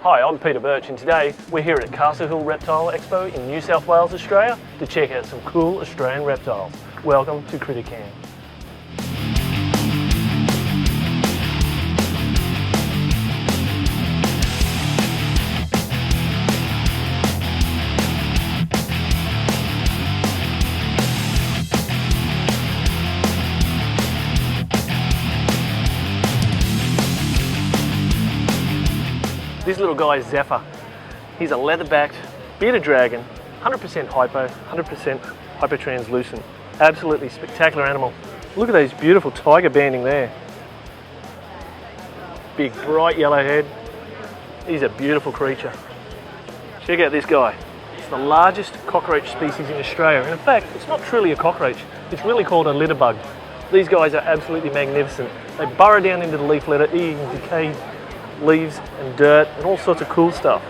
Hi, I'm Peter Birch and today we're here at Castle Hill Reptile Expo in New South Wales, Australia to check out some cool Australian reptiles. Welcome to CrittaCam. This little guy is Zephir. He's a leather-backed bearded dragon, 100% hypo, 100% hyper-translucent. Absolutely spectacular animal. Look at those beautiful tiger banding there. Big bright yellow head. He's a beautiful creature. Check out this guy. It's the largest cockroach species in Australia. And in fact, it's not truly a cockroach. It's really called a litter bug. These guys are absolutely magnificent. They burrow down into the leaf litter, eating decayed leaves and dirt and all sorts of cool stuff.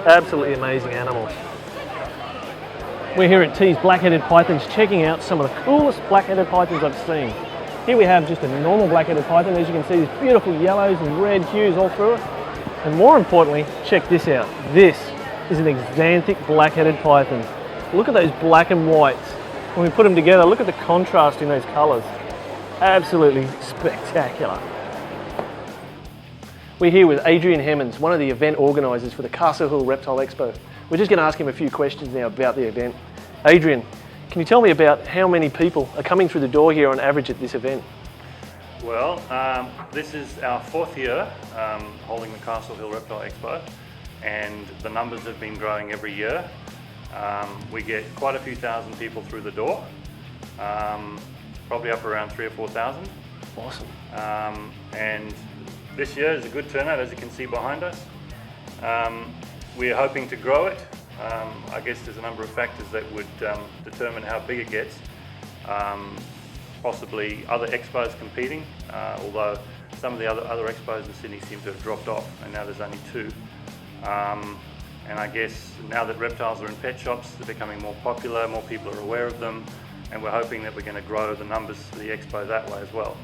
Absolutely amazing animals. We're here at T's Black-Headed Pythons checking out some of the coolest black-headed pythons I've seen. Here we have just a normal black-headed python. As you can see, there's beautiful yellows and red hues all through it. And more importantly, check this out. This is an exanthic black-headed python. Look at those black and whites. When we put them together, look at the contrast in those colours. Absolutely spectacular. We're here with Adrian Herman, one of the event organisers for the Castle Hill Reptile Expo. We're just going to ask him a few questions now about the event. Adrian, can you tell me about how many people are coming through the door here on average at this event? Well, this is our fourth year holding the Castle Hill Reptile Expo, and the numbers have been growing every year. We get quite a few thousand people through the door, probably up around 3,000 or 4,000. Awesome. And this year is a good turnout, as you can see behind us. We're hoping to grow it. I guess there's a number of factors that would determine how big it gets. Possibly other expos competing, although some of the other expos in Sydney seem to have dropped off, and now there's only two. And I guess now that reptiles are in pet shops, they're becoming more popular, more people are aware of them, and we're hoping that we're going to grow the numbers for the expo that way as well.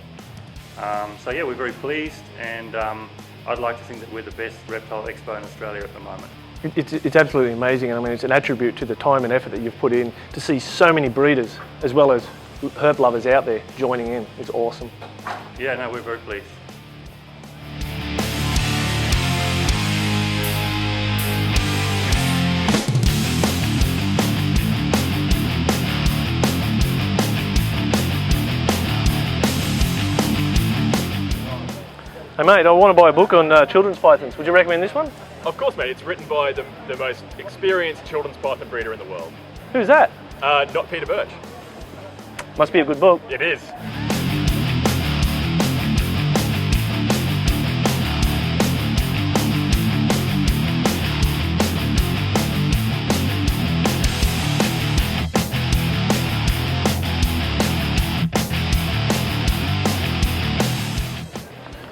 So yeah, we're very pleased, and I'd like to think that we're the best reptile expo in Australia at the moment. It's absolutely amazing, and I mean it's an attribute to the time and effort that you've put in to see so many breeders as well as herp lovers out there joining in. It's awesome. Yeah, no, we're very pleased. Hey mate, I want to buy a book on children's pythons. Would you recommend this one? Of course, mate. It's written by the most experienced children's python breeder in the world. Who's that? Not Peter Birch. Must be a good book. It is.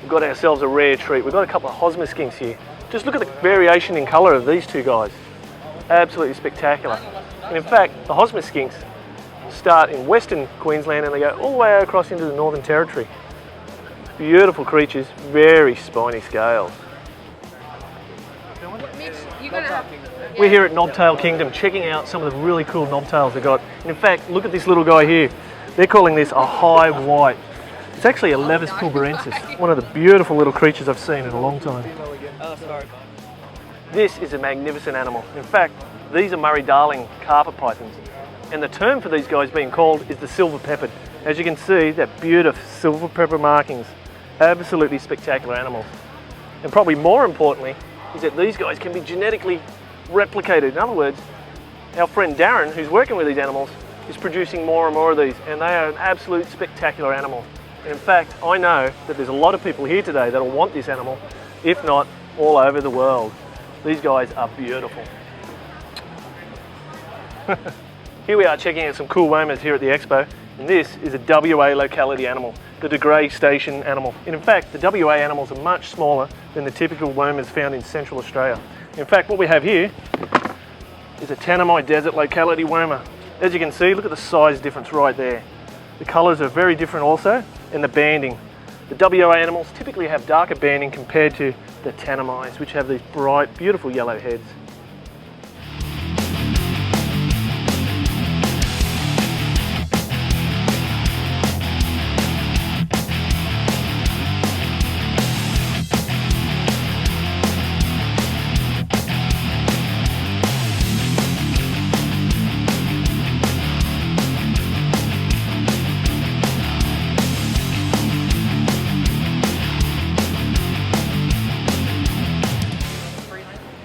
We've got ourselves a rare treat. We've got a couple of Hosmer skinks here. Just look at the variation in colour of these two guys. Absolutely spectacular. And in fact, the Hosmer skinks start in Western Queensland and they go all the way across into the Northern Territory. Beautiful creatures, very spiny scales. We're here at Nobtale Kingdom checking out some of the really cool knobtails they've got. And in fact, look at this little guy here. They're calling this a high white. It's actually a Levis pulverensis, one of the beautiful little creatures I've seen in a long time. This is a magnificent animal. In fact, these are Murraydarling carpet pythons. And the term for these guys being called is the silver peppered. As you can see, they're beautiful silver pepper markings. Absolutely spectacular animals. And probably more importantly, is that these guys can be genetically replicated. In other words, our friend Darren, who's working with these animals, is producing more and more of these, and they are an absolute spectacular animal. And in fact, I know that there's a lot of people here today that'll want this animal, if not all over the world. These guys are beautiful. Here we are checking out some cool wormers here at the expo, and this is a WA locality animal, the De Grey Station animal. And in fact, the WA animals are much smaller than the typical wormers found in Central Australia. In fact, what we have here is a Tanami Desert Locality wormer. As you can see, look at the size difference right there. The colours are very different also, and the banding. The WA animals typically have darker banding compared to the tanamais, which have these bright, beautiful yellow heads.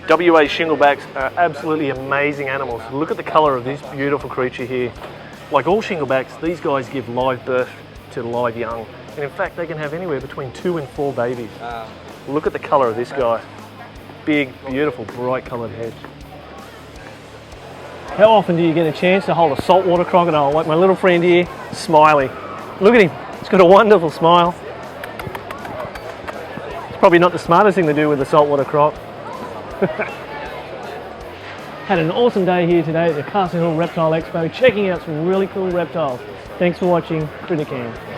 WA shinglebacks are absolutely amazing animals. Look at the colour of this beautiful creature here. Like all shinglebacks, these guys give live birth to live young. And in fact, they can have anywhere between 2 and 4 babies. Look at the colour of this guy. Big, beautiful, bright coloured head. How often do you get a chance to hold a saltwater crocodile like my little friend here, Smiley? Look at him, he's got a wonderful smile. It's probably not the smartest thing to do with a saltwater croc. Had an awesome day here today at the Castle Hill Reptile Expo, checking out some really cool reptiles. Thanks for watching CrittaCam.